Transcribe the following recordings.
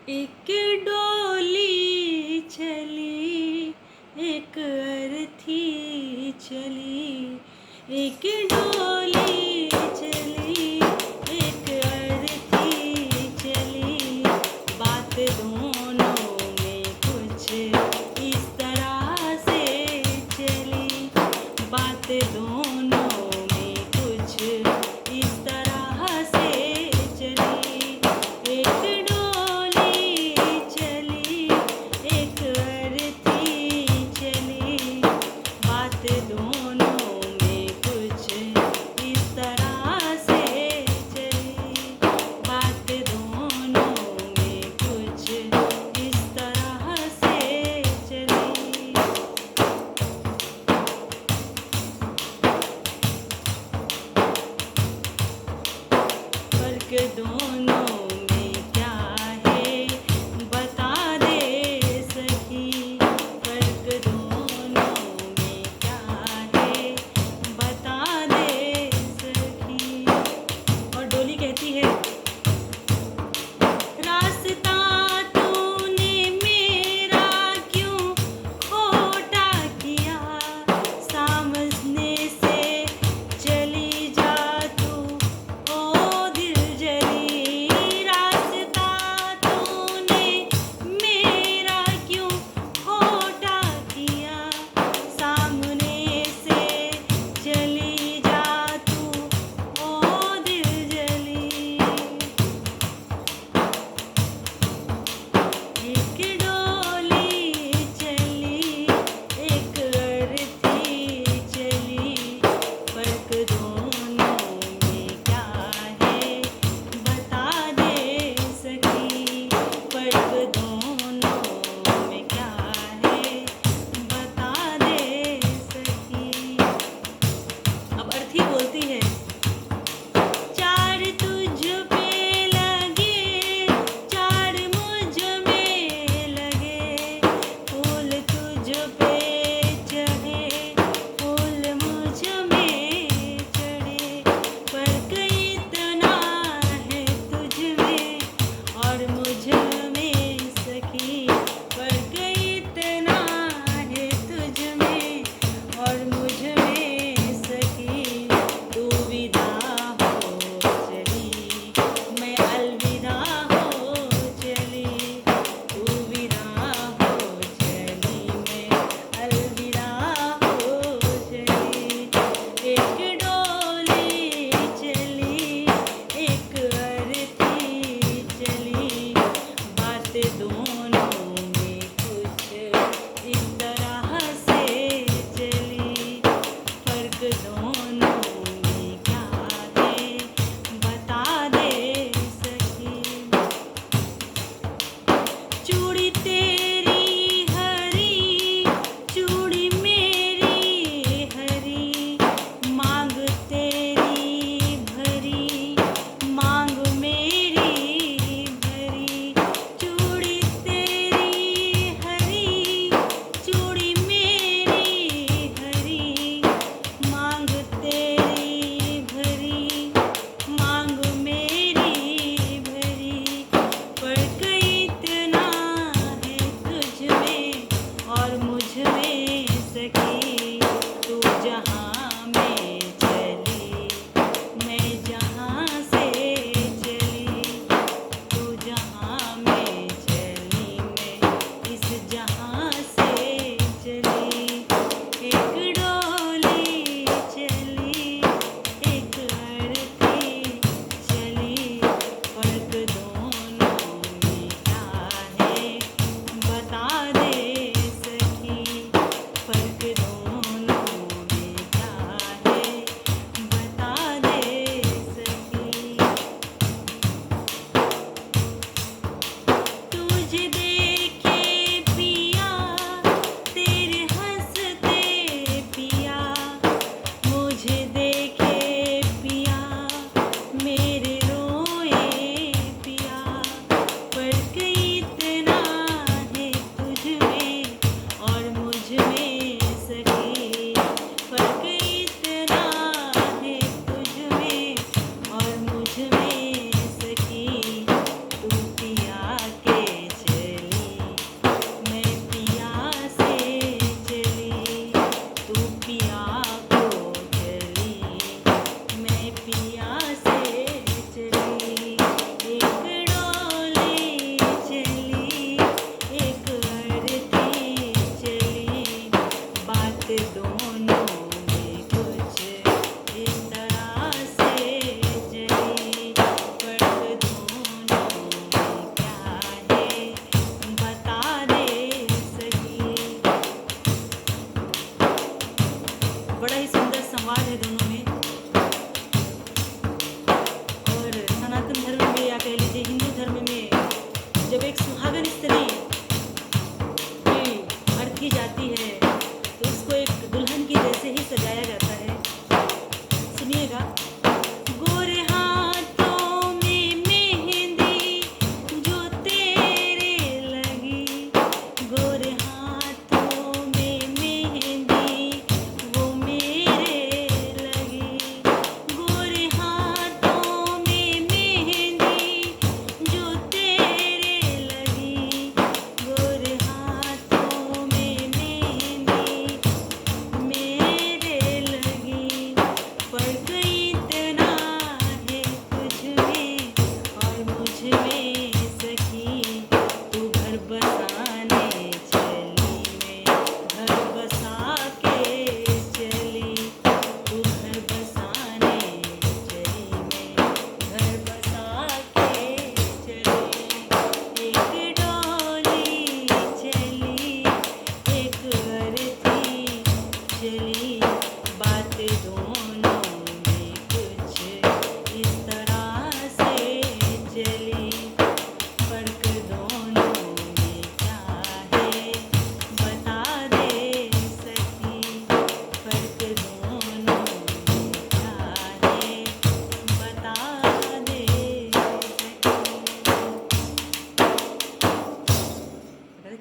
एक डोली चली, एक अर्थी चली, एक डोली चली, एक अर्थी चली। बात दोनों में कुछ इस तरह से चली, बात दोनों में कुछ इस तरह से चली। एक डोली चली, एक अर्थी चली, बात दोनों में कुछ इस तरह से चली, बात दोनों में कुछ इस तरह से चली। फर्क दोनों में क्या है बता दे सखी, फर्क दोनों में क्या है बता दे सखी। और डोली कहती है, रास्ता तूने मेरा क्यों खोटा किया, सामने से चली जा तू ओ दिल जली। रास्ता तूने मेरा क्यों खोटा किया, सामने से चली जा तू ओ दिल जली। एक डोली चली, एक अर्थी चली, फर्क दोनों में क्या है बता दे सखी, फर्क दोनों में क्या है बता दे सखी। अब अर्थी बोलती है, चार तुझ पे लगे, चार मुझ में लगे, फूल तुझ पे चढ़े, फूल मुझ में चढ़े। फर्क इतना है तुझ में और मुझ में सखी, फर्क इतना है तुझ में और मुझ में सखी। तू विदा हो चली, मैं अलविदा हो चली, तू विदा हो चली, मैं अलविदा हो चली। एक डोली चली, एक अर्थी चली, बात दोनों में कुछ इस तरह से चली, फर्क दोनों में क्या है बता दे सखी। चूड़ी तेरी हरी, चूड़ी मेरी हरी, मांग तेरी भरी, मांग मेरी भरी। चूड़ी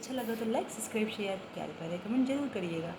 अच्छा लगा तो लाइक सब्सक्राइब शेयर प्यारे प्यारे कमेंट जरूर करिएगा।